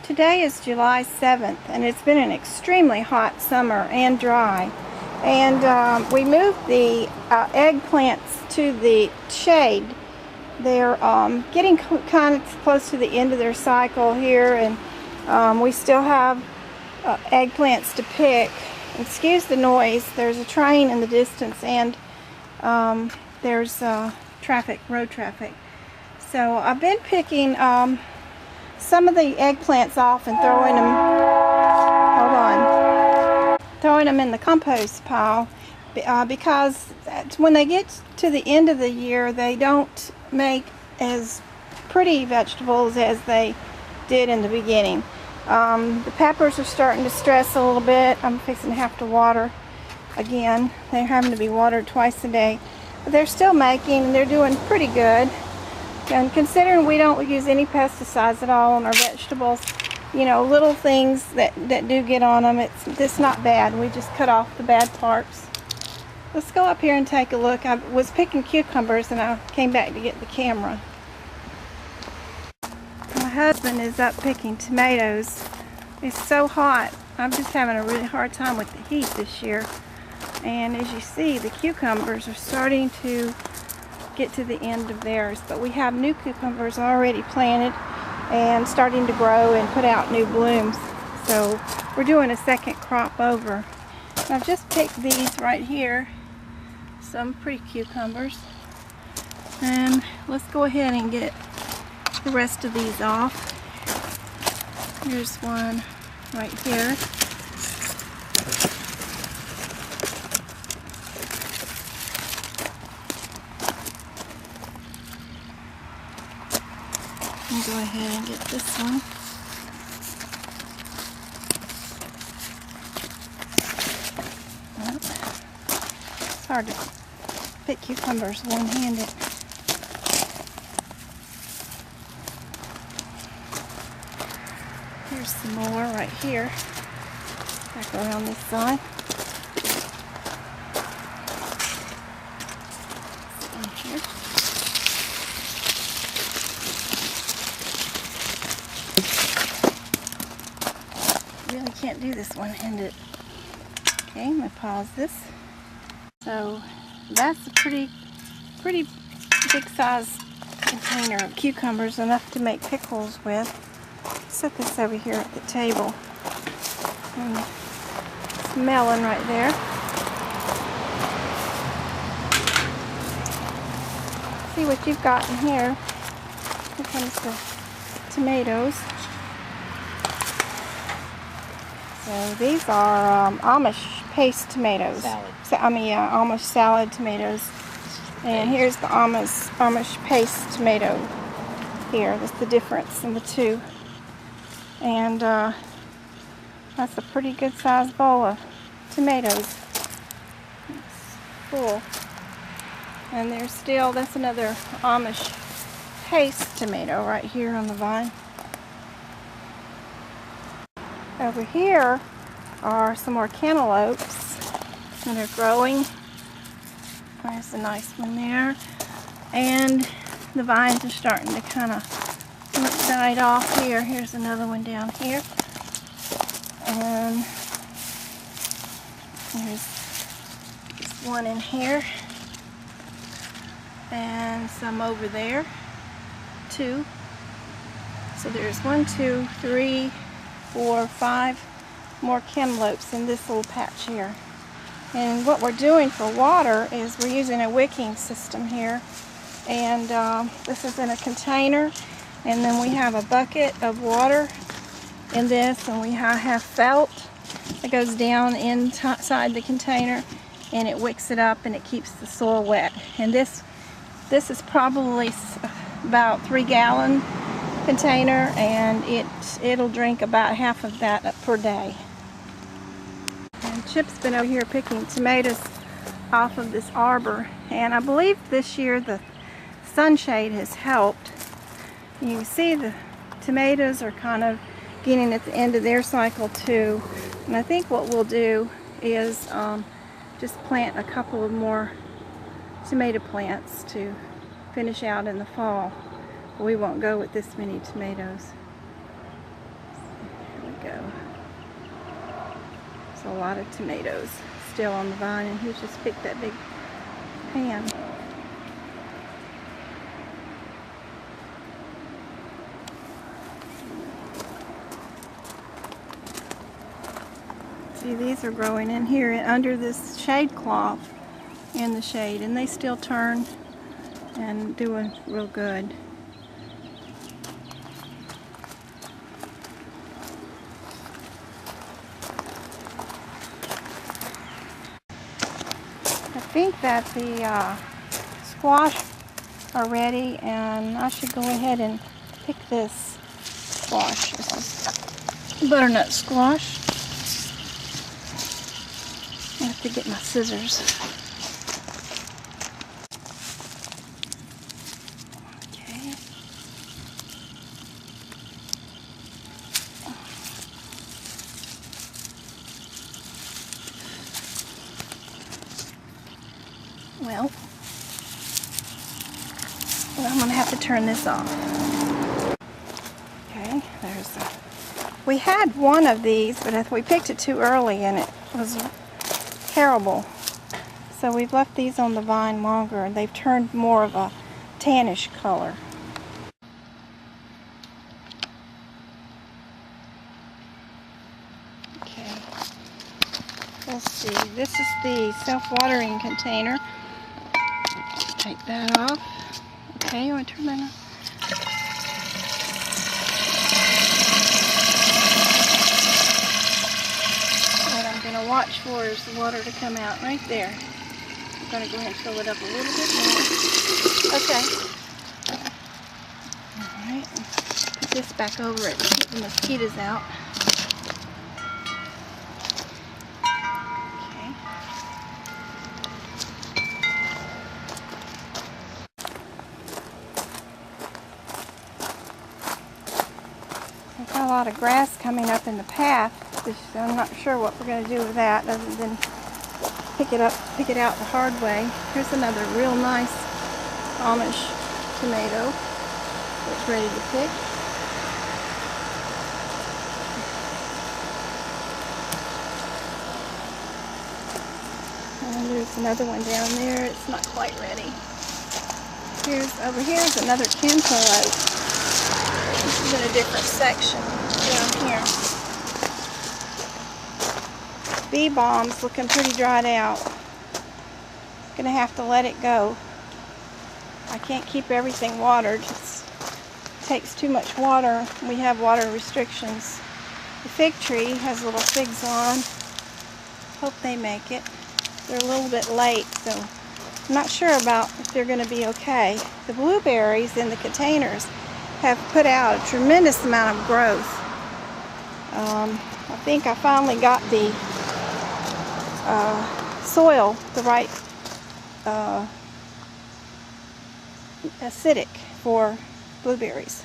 Today is July 7th, and it's been an extremely hot summer and dry. And we moved the eggplants to the shade. They're getting kind of close to the end of their cycle here, and we still have eggplants to pick. Excuse the noise. There's a train in the distance, and there's road traffic. So I've been picking some of the eggplants off and throwing them in the compost pile because when they get to the end of the year, they don't make as pretty vegetables as they did in the beginning. The peppers are starting to stress a little bit. I'm fixing to have to water again. They're having to be watered twice a day, but they're still making, and they're doing pretty good. And considering we don't use any pesticides at all on our vegetables, you know, little things that do get on them, it's not bad. We just cut off the bad parts. Let's go up here and take a look. I was picking cucumbers and I came back to get the camera. My husband is up picking tomatoes. It's so hot. I'm just having a really hard time with the heat this year. And as you see, the cucumbers are starting to get to the end of theirs, but we have new cucumbers already planted and starting to grow and put out new blooms. So we're doing a second crop over. I've just picked these right here, some pretty cucumbers, and let's go ahead and get the rest of these off. Here's one right here. I'll go ahead and get this one. It's hard to pick cucumbers one-handed. Here's some more right here. Back around this side. Here. Really can't do this one-handed. Okay, I'm gonna pause this. So that's a pretty big size container of cucumbers, enough to make pickles with. Set this over here at the table. And it's melon right there. See what you've got in here. Here comes the tomatoes. So these are Amish paste tomatoes. Amish salad tomatoes. And here's the Amish paste tomato here. That's the difference in the two. And that's a pretty good sized bowl of tomatoes. It's full. And that's another Amish paste tomato right here on the vine. Over here are some more cantaloupes that are growing. There's a nice one there. And the vines are starting to kind of died off here. Here's another one down here. And there's this one in here. And some over there. Two. So there's 1, 2, 3, 4, 5 more cantaloupes in this little patch here. And what we're doing for water is we're using a wicking system here. And this is in a container. And then we have a bucket of water in this, and we have felt that goes down inside the container, and it wicks it up and it keeps the soil wet. And this is probably about 3-gallon container, and it'll drink about half of that per day. And Chip's been over here picking tomatoes off of this arbor, and I believe this year the sunshade has helped. You can see the tomatoes are kind of getting at the end of their cycle too, and I think what we'll do is just plant a couple of more tomato plants to finish out in the fall. We won't go with this many tomatoes. There's a lot of tomatoes still on the vine, and he just picked that big pan. See, these are growing in here and under this shade cloth in the shade, and they still turn and doing real good. I think that the squash are ready, and I should go ahead and pick this squash. This is butternut squash. I have to get my scissors. Okay. Well, I'm going to have to turn this off. Okay, we had one of these, but we picked it too early and it was terrible. So we've left these on the vine longer, and they've turned more of a tannish color. Okay, let's see. This is the self-watering container. Take that off. Okay, you want to turn that on? What I'm going to watch for is the water to come out right there. I'm going to go ahead and fill it up a little bit more. Okay. Alright, put this back over it to keep the mosquitoes out. Okay. I've got a lot of grass coming up in the path. I'm not sure what we're going to do with that other than pick it out the hard way. Here's another real nice Amish tomato that's ready to pick. And there's another one down there. It's not quite ready. Over here's another cantaloupe. This is in a different section down here. Bee balm's looking pretty dried out. Gonna have to let it go. I can't keep everything watered. It takes too much water. We have water restrictions. The fig tree has little figs on. Hope they make it. They're a little bit late, so I'm not sure about if they're going to be okay. The blueberries in the containers have put out a tremendous amount of growth. I think I finally got the soil the right acidic for blueberries.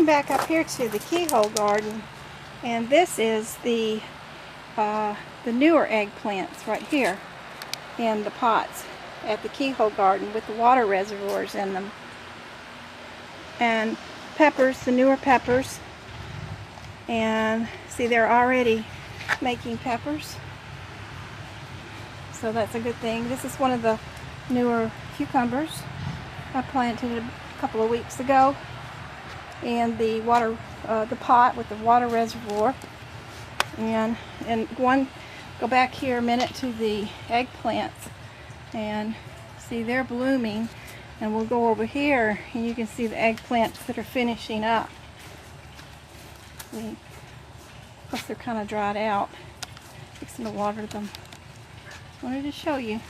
Back up here to the keyhole garden, and this is the newer eggplants right here in the pots at the keyhole garden with the water reservoirs in them, and peppers, the newer peppers, and see they're already making peppers, so that's a good thing. This is one of the newer cucumbers I planted a couple of weeks ago. And the water, the pot with the water reservoir, and go back here a minute to the eggplants and See, they're blooming. And we'll go over here and you can see the eggplants that are finishing up. See? Plus they're kind of dried out. Fixing to water them. Wanted to show you.